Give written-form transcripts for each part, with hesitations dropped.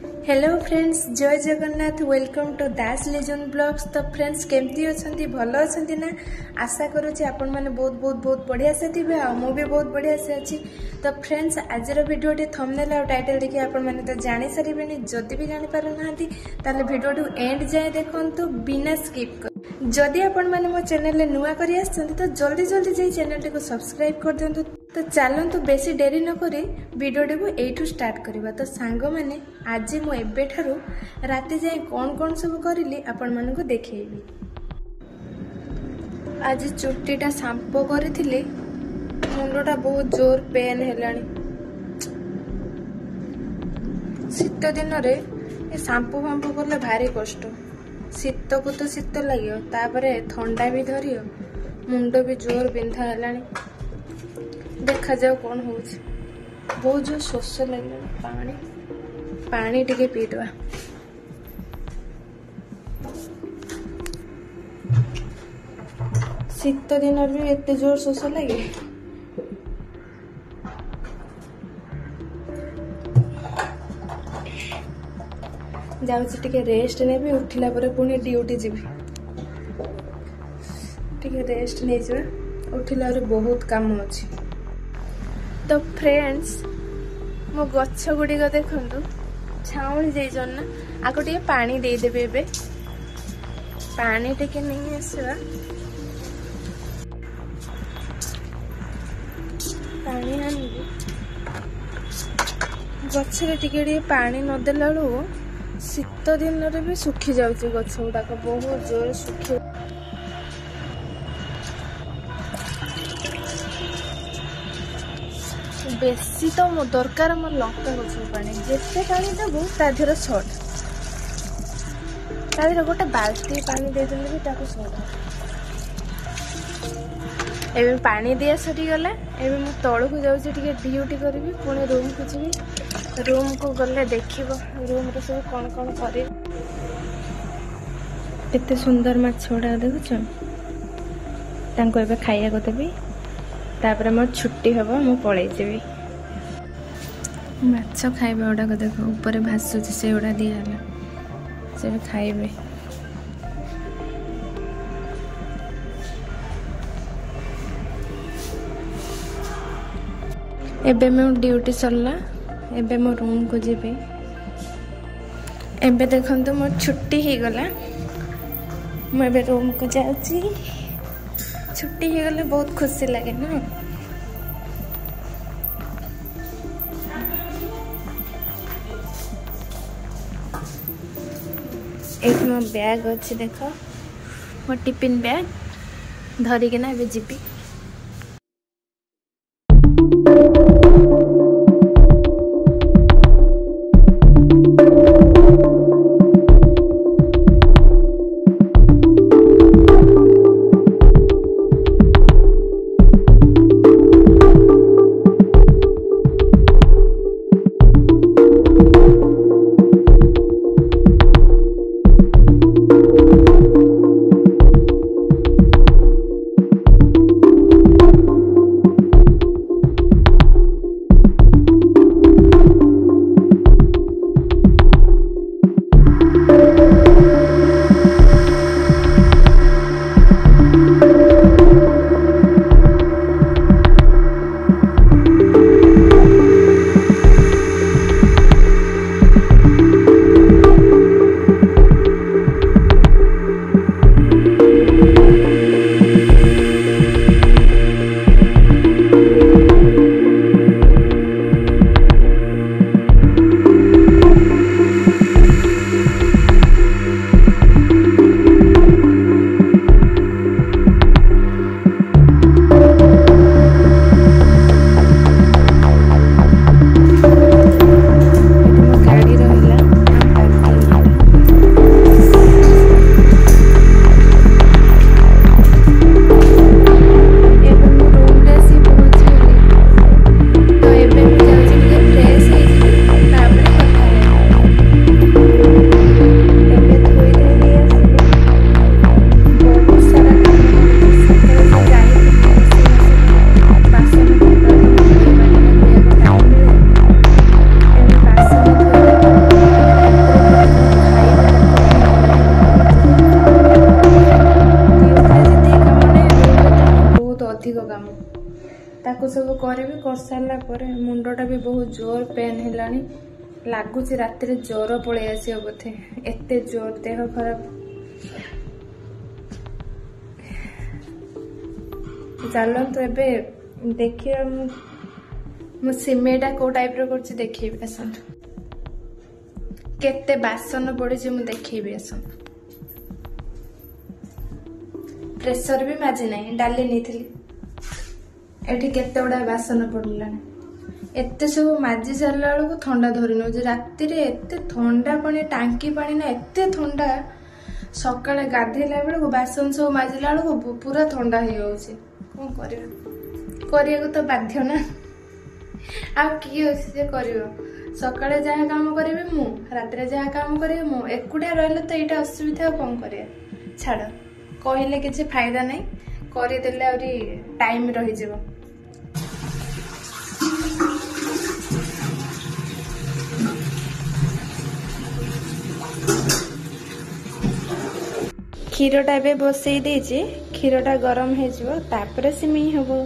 Hello friends, जय Jagannath. Welcome to Das legend blogs. तो friends केमती अच्छी भल अच्छी ना? आशा करुँच आपण मैंने बहुत बहुत बहुत बढ़िया से थे आ भी बहुत बढ़िया से अच्छी। तो फ्रेंड्स आज वीडियो थंबनेल और टाइटल देखिए आपण मैंने तो जानी सारे। जदि भी जापर ना वीडियो एंड जाए देखु बिना स्किप कर। जदि आपण मैंने मो चैनल नुआ कर तो जल्दी जल्दी जाई चैनल को सब्सक्राइब कर दिंतु। तो चलतु बेसी डेरी न करी वीडियो को एठू स्टार्ट करवा। तो सांग मैंने आज मु एबेठारू राति जाए कौन कौन सब करी आपण मानक देखेबी। आज चुट्टीटा सांपो करी मुंडटा बहुत जोर पेन हेलानी। शीत दिन रे सांपो फांपो कले भारी कष्ट। शीत को तो शीत लगे तापरे ठंडा भी धरियो, मुंड भी जोर बिंधा हेलानी। देखा जाओ कौन हो। बहुत जो शोष लगे पानी पानी टिके पीदवा। शीत दिन भी एते जोर शोष लगे। जाऊँ टिके रेस्ट ने भी उठिला पर पुणी ड्यूटी जीवी। टिके रेस्ट नहीं जा उठिला बहुत काम अच्छी। तो फ्रेंड्स मो गछ गुड़िक देखु छाउली जाइछन ना। आको टिके पानी दे देबे। एबे पानी टिके नहीं आसवा। पानी आनिबे गछरे टिके पानी न देला बेलू शीत दिन रे भी सुखी जाउची गछ गुड़ाक बहुत जोर सुखी। बेसी तो मो दरकार मोर लंका गछ पानी जेते पानी देबू ताधर शॉर्ट। ताधर गोटे बाल्टी पानी दे देले भी ताको शॉर्ट। एबे पानी दिया सरी गला। एबे मु तळु को जाउची टिके ड्यूटी करबी। पुणी रूम को जीवी। रूम को गले देखिबो रूम रे सब कोन कोन करे। एते सुंदर माछ गुड़ा देखुछ। तांको एबे खाइया को देबी। तापर मोर छुट्टी हबो मु पळै जेबी। माछ खाइबा गुड़ा को देखो ऊपर भासुची से गुड़ा दिया हला से खाइबे। एबे मो ड्यूटी सरला। एबे मो रूम को जेबे। एबे देखंतु मोर छुट्टी ही गला। मैं एबे रूम को जाउची। छुट्टी ही गले बहुत खुशी लगे ना। एक मो बैग अच्छी देख मो टिफिन बैग धरिकिना एबे जीबी। ପରେ मुंडटा भी बहुत जोर पेन हेलानी लगुच रात ज्वर पलि आसो बोधे एते जोर देह खराब चलतु एबे देखिए मु सिमेटा को टाइप रो करछि देखिबे आसंतु केते बासन पड़े मु देखिबे आसंतु प्रेशर भी माजी नहीं डाली नहीं थी एठी केते उडा बासन पड़लानी एते सब माजी सारला बेलू ठंडा धरी नौ राति एते ठंडा पानी टांकी पानी ना एते ठंडा सकाळे गाधेला बेलू बासन सब माजिला बेलू पूरा ठंडा हो जाउछि कोन करिया तो बाध्य ना आ कि जे करियो सकाळे जहाँ काम करिवे मु रात्रे जहाँ काम करिवे मु एकुटिया रहले तो एटा असुविधा कोन करिया छाड़ कहले किसी फायदा नहीं करदेले आउरी टाइम रही जीवो क्षीरटा एबे बसई देछि क्षीरटा गरम हे जीवो तापरे सिमी हबो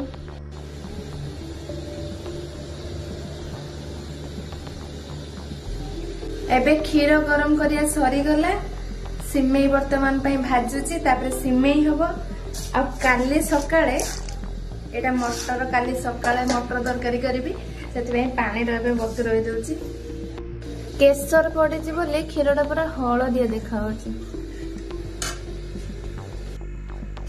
एबे क्षीर गरम करिया सरी गला सिमेई वर्तमान पई भाजुची तापरे सिमेई हबो आ काली सकाळे एटा मटर काली सकाळे मटर तरकारी करबी सेति पानी रबे बतु रही दउची केसर पड़े बोले क्षीरटा पूरा हलदिया देखा होची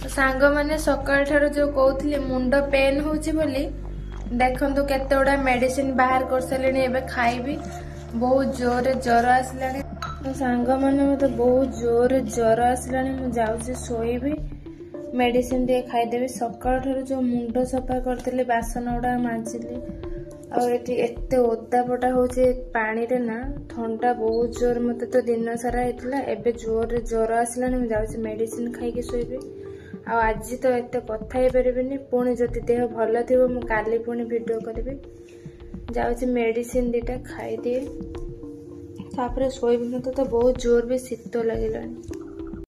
सांग माने सकाळ ठारो जो कहउथिले मुंड पेन होची बोली देखंतु केते उडा मेडिसिन बाहर कर सलेनी एबे खाइबी बहुत जोर ज्वर आसलानी मो सांग माने मते बहुत जोर ज्वर आसलानी मु जाउची सोईबी मेडिसिन दे खाइदेबी सकाळ ठारो जो मुंड सफा करथिले बासन उडा मांजिली और एते ओदा पटा होचे पानी रे ना ठंडा बहुत जोर मते तो दिन सारा हेतला एबे जोर ज्वर आसलानी मु जाउची मेडिसिन खाइ के सोईबी आ आज तो एते कथा हे परबेनी पुणी जति देह भल थिबो मु काली पुणी वीडियो करबी जाउची मेडिसिन दीटा खाइ दिए तापरे सोईबी मते तो बहुत जोर भी शीत लागिलानी